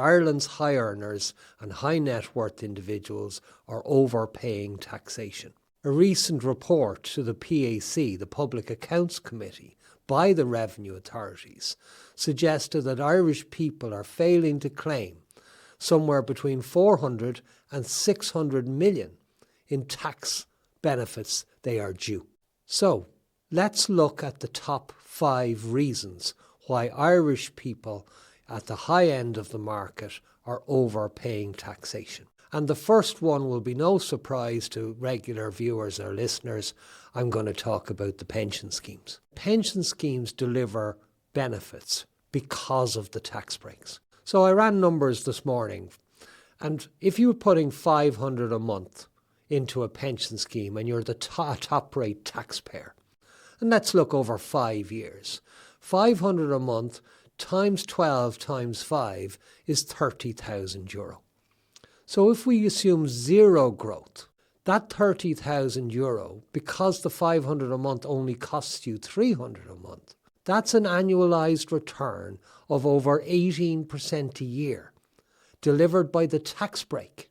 Ireland's high earners and high net worth individuals are overpaying taxation. A recent report to the PAC, the Public Accounts Committee, by the revenue authorities suggested that Irish people are failing to claim somewhere between 400 and 600 million in tax benefits they are due. So let's look at the top 5 reasons why Irish people at the high end of the market are overpaying taxation. And the first one will be no surprise to regular viewers or listeners. I'm going to talk about the pension schemes. Pension schemes deliver benefits because of the tax breaks. So I ran numbers this morning, and if you're putting $500 a month into a pension scheme and you're the top rate taxpayer, and let's look over 5 years, $500 a month times 12 times 5 is €30,000. So if we assume zero growth, that €30,000, because the $500 a month only costs you $300 a month, that's an annualized return of over 18% a year, delivered by the tax break,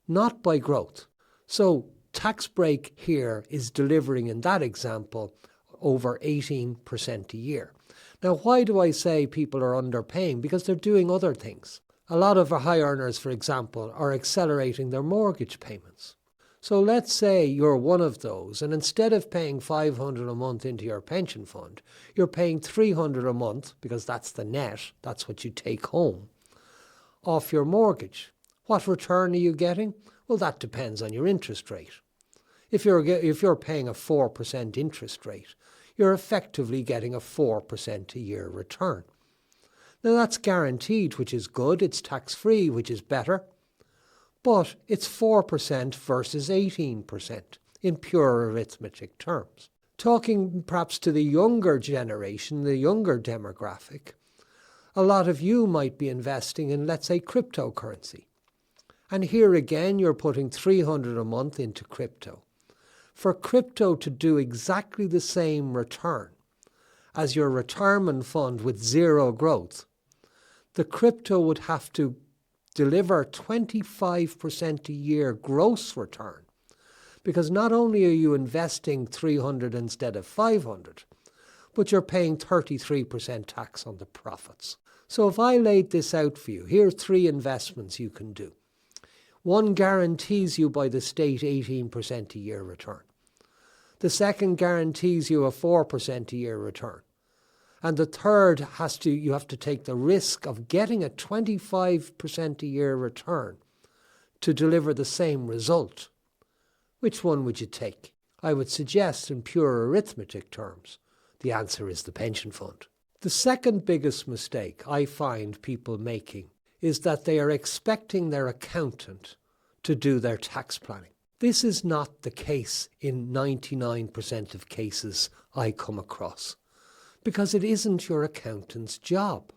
not by growth. So tax break here is delivering, in that example, over 18% a year. Now, why do I say people are underpaying? Because they're doing other things. A lot of our high earners, for example, are accelerating their mortgage payments. So let's say you're one of those, and instead of paying $500 a month into your pension fund, you're paying $300 a month, because that's the net, that's what you take home, off your mortgage. What return are you getting? Well, that depends on your interest rate. If you're paying a 4% interest rate, you're effectively getting a 4% a year return. Now that's guaranteed, which is good. It's tax-free, which is better. But it's 4% versus 18% in pure arithmetic terms. Talking perhaps to the younger generation, the younger demographic, a lot of you might be investing in, let's say, cryptocurrency. And here again, you're putting $300 a month into crypto. For crypto to do exactly the same return as your retirement fund with zero growth, the crypto would have to deliver 25% a year gross return, because not only are you investing 300 instead of 500, but you're paying 33% tax on the profits. So if I laid this out for you, here are 3 investments you can do. One guarantees you by the state 18% a year return. The second guarantees you a 4% a year return. And the third you have to take the risk of getting a 25% a year return to deliver the same result. Which one would you take? I would suggest, in pure arithmetic terms, the answer is the pension fund. The second biggest mistake I find people making is that they are expecting their accountant to do their tax planning. This is not the case in 99% of cases I come across, because it isn't your accountant's job.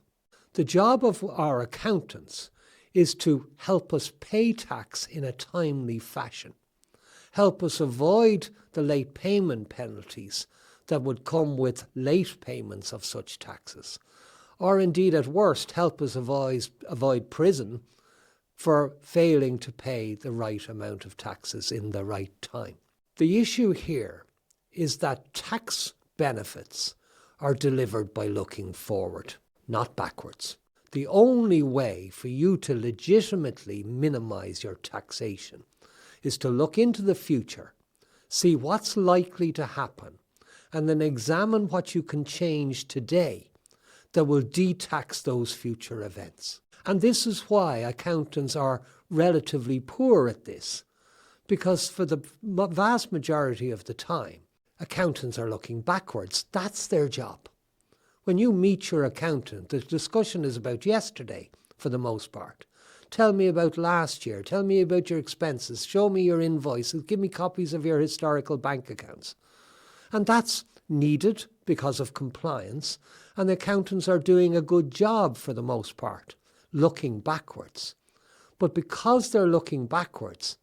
The job of our accountants is to help us pay tax in a timely fashion, help us avoid the late payment penalties that would come with late payments of such taxes, or indeed at worst help us avoid prison for failing to pay the right amount of taxes in the right time. The issue here is that tax benefits are delivered by looking forward, not backwards. The only way for you to legitimately minimize your taxation is to look into the future, see what's likely to happen, and then examine what you can change today that will de-tax those future events. And this is why accountants are relatively poor at this, because for the vast majority of the time, accountants are looking backwards. That's their job. When you meet your accountant, the discussion is about yesterday, for the most part. Tell me about last year. Tell me about your expenses. Show me your invoices. Give me copies of your historical bank accounts. And that's needed because of compliance, and the accountants are doing a good job for the most part, looking backwards. But because they're looking backwards,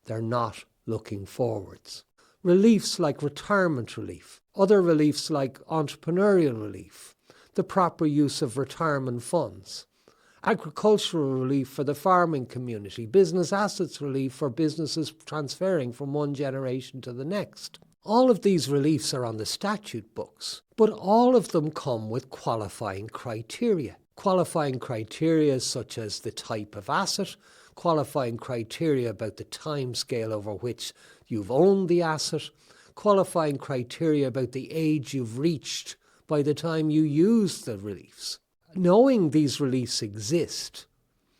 they're not looking forwards. Reliefs like retirement relief, other reliefs like entrepreneurial relief, the proper use of retirement funds, agricultural relief for the farming community, business assets relief for businesses transferring from one generation to the next. All of these reliefs are on the statute books, but all of them come with qualifying criteria. Qualifying criteria such as the type of asset, qualifying criteria about the time scale over which you've owned the asset, qualifying criteria about the age you've reached by the time you use the reliefs. Knowing these reliefs exist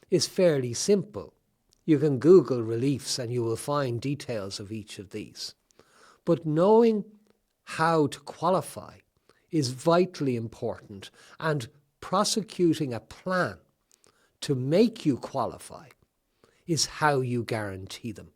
is fairly simple. You can Google reliefs and you will find details of each of these. But knowing how to qualify is vitally important, and prosecuting a plan to make you qualify is how you guarantee them.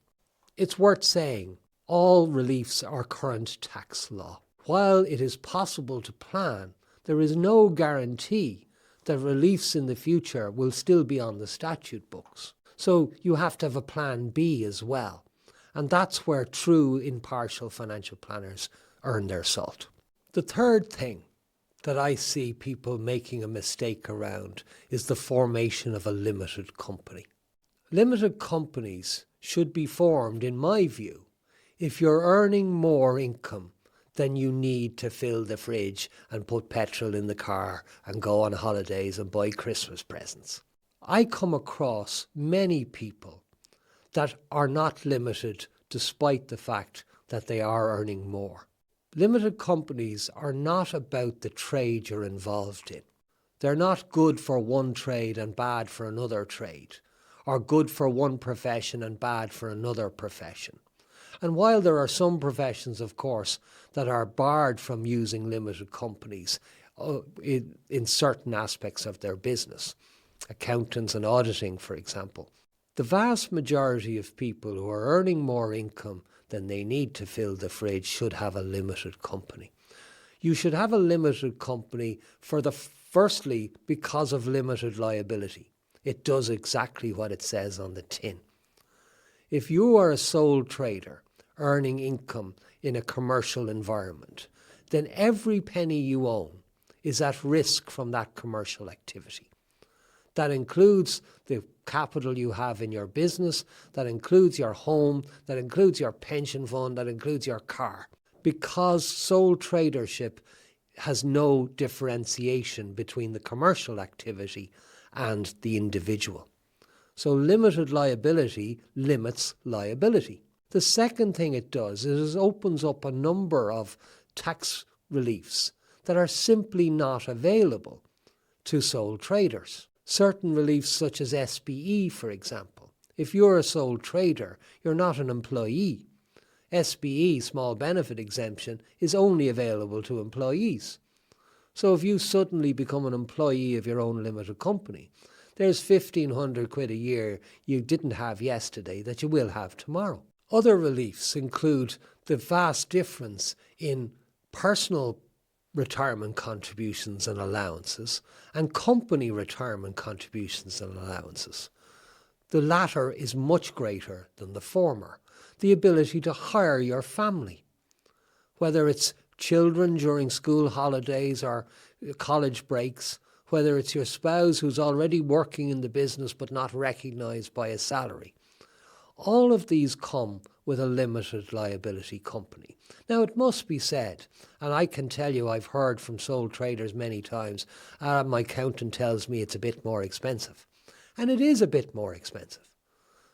It's worth saying all reliefs are current tax law. While it is possible to plan, there is no guarantee that reliefs in the future will still be on the statute books. So you have to have a plan B as well. And that's where true impartial financial planners earn their salt. The third thing that I see people making a mistake around is the formation of a limited company. Limited companies should be formed, in my view, if you're earning more income than you need to fill the fridge and put petrol in the car and go on holidays and buy Christmas presents. I come across many people that are not limited despite the fact that they are earning more. Limited companies are not about the trade you're involved in. They're not good for one trade and bad for another trade, or good for one profession and bad for another profession. And while there are some professions, of course, that are barred from using limited companies in certain aspects of their business, accountants and auditing, for example, the vast majority of people who are earning more income than they need to fill the fridge should have a limited company. You should have a limited company firstly because of limited liability. It does exactly what it says on the tin. If you are a sole trader earning income in a commercial environment, then every penny you own is at risk from that commercial activity. That includes the capital you have in your business, that includes your home, that includes your pension fund, that includes your car. Because sole tradership has no differentiation between the commercial activity and the individual. So limited liability limits liability. The second thing it does is it opens up a number of tax reliefs that are simply not available to sole traders. Certain reliefs such as SBE, for example. If you're a sole trader, you're not an employee. SBE, small benefit exemption, is only available to employees. So if you suddenly become an employee of your own limited company, there's 1,500 quid a year you didn't have yesterday that you will have tomorrow. Other reliefs include the vast difference in personal retirement contributions and allowances and company retirement contributions and allowances. The latter is much greater than the former. The ability to hire your family, whether it's children during school holidays or college breaks, whether it's your spouse who's already working in the business but not recognised by a salary. All of these come with a limited liability company. Now, it must be said, and I can tell you I've heard from sole traders many times, my accountant tells me it's a bit more expensive. And it is a bit more expensive,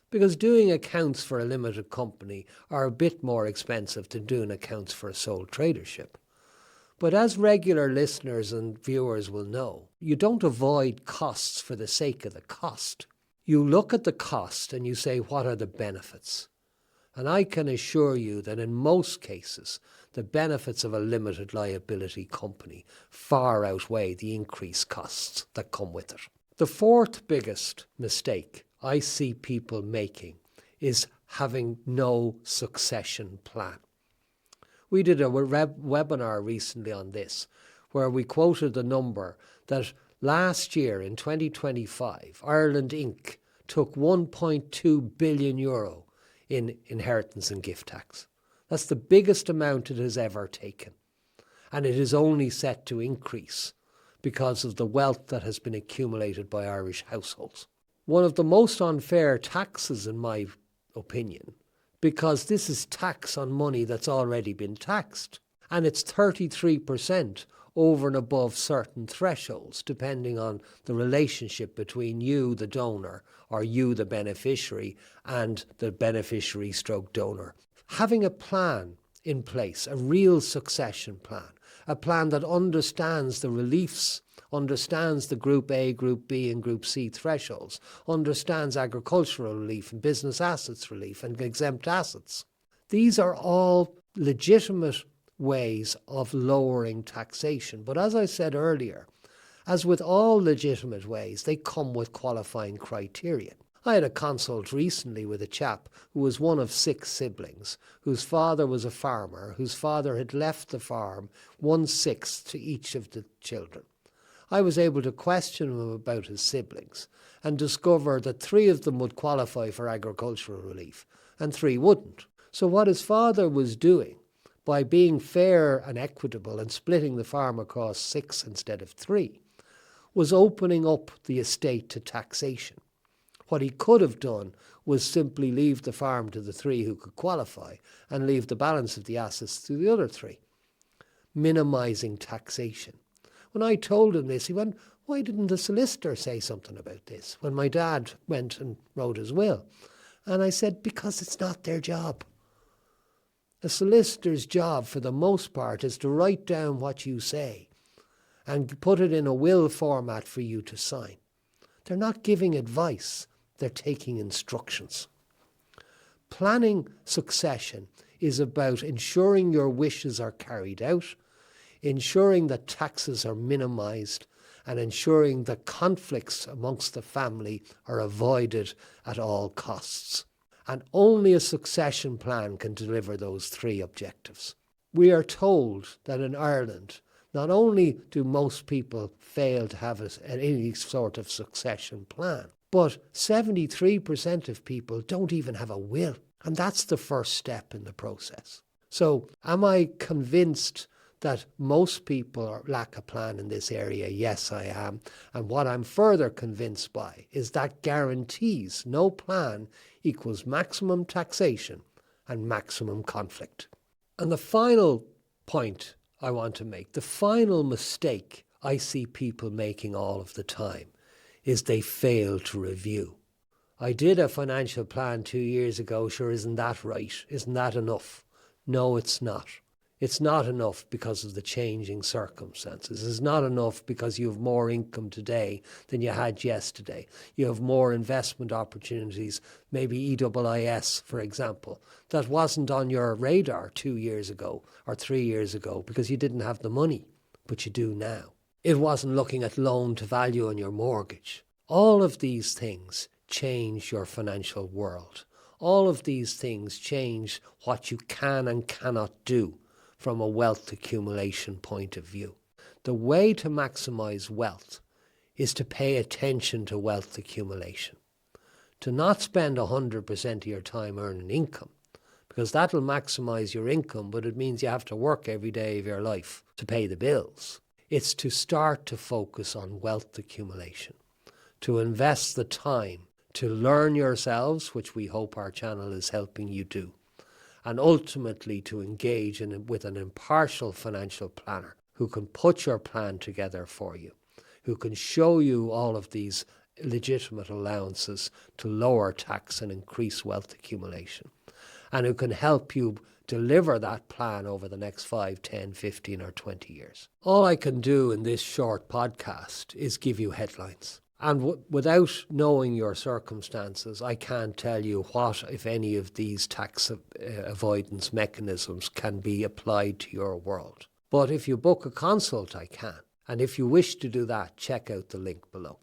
because doing accounts for a limited company are a bit more expensive than doing accounts for a sole tradership. But as regular listeners and viewers will know, you don't avoid costs for the sake of the cost. You look at the cost and you say, what are the benefits? And I can assure you that in most cases, the benefits of a limited liability company far outweigh the increased costs that come with it. The fourth biggest mistake I see people making is having no succession plan. We did a webinar recently on this, where we quoted the number that last year in 2025, Ireland Inc. took €1.2 billion in inheritance and gift tax. That's the biggest amount it has ever taken. And it is only set to increase because of the wealth that has been accumulated by Irish households. One of the most unfair taxes, in my opinion, because this is tax on money that's already been taxed. And it's 33% over and above certain thresholds, depending on the relationship between you, the donor, or you, the beneficiary, and the beneficiary stroke donor. Having a plan in place, a real succession plan, a plan that understands the reliefs, understands the Group A, Group B and Group C thresholds, understands agricultural relief and business assets relief and exempt assets. These are all legitimate ways of lowering taxation. But as I said earlier, as with all legitimate ways, they come with qualifying criteria. I had a consult recently with a chap who was one of 6 siblings, whose father was a farmer, whose father had left the farm 1/6 to each of the children. I was able to question him about his siblings and discover that 3 of them would qualify for agricultural relief and 3 wouldn't. So what his father was doing, by being fair and equitable and splitting the farm across 6 instead of 3, was opening up the estate to taxation. What he could have done was simply leave the farm to the 3 who could qualify and leave the balance of the assets to the other 3, minimising taxation. When I told him this, he went, "Why didn't the solicitor say something about this?" When my dad went and wrote his will. And I said, because it's not their job. A solicitor's job, for the most part, is to write down what you say and put it in a will format for you to sign. They're not giving advice, they're taking instructions. Planning succession is about ensuring your wishes are carried out, ensuring that taxes are minimised, and ensuring that conflicts amongst the family are avoided at all costs. And only a succession plan can deliver those 3 objectives. We are told that in Ireland, not only do most people fail to have any sort of succession plan, but 73% of people don't even have a will. And that's the first step in the process. So am I convinced that most people lack a plan in this area? Yes, I am. And what I'm further convinced by is that guarantees no plan equals maximum taxation and maximum conflict. And the final point I want to make, the final mistake I see people making all of the time, is they fail to review. I did a financial plan 2 years ago, sure, isn't that right? Isn't that enough? No, it's not. It's not enough because of the changing circumstances. It's not enough because you have more income today than you had yesterday. You have more investment opportunities, maybe EIS, for example, that wasn't on your radar 2 years ago or 3 years ago because you didn't have the money, but you do now. It wasn't looking at loan to value on your mortgage. All of these things change your financial world. All of these things change what you can and cannot do from a wealth accumulation point of view. The way to maximise wealth is to pay attention to wealth accumulation. To not spend 100% of your time earning income, because that'll maximise your income, but it means you have to work every day of your life to pay the bills. It's to start to focus on wealth accumulation, to invest the time to learn yourselves, which we hope our channel is helping you do, and ultimately to engage with an impartial financial planner who can put your plan together for you, who can show you all of these legitimate allowances to lower tax and increase wealth accumulation, and who can help you deliver that plan over the next 5, 10, 15 or 20 years. All I can do in this short podcast is give you headlines. And without knowing your circumstances, I can't tell you what, if any, of these tax avoidance mechanisms can be applied to your world. But if you book a consult, I can. And if you wish to do that, check out the link below.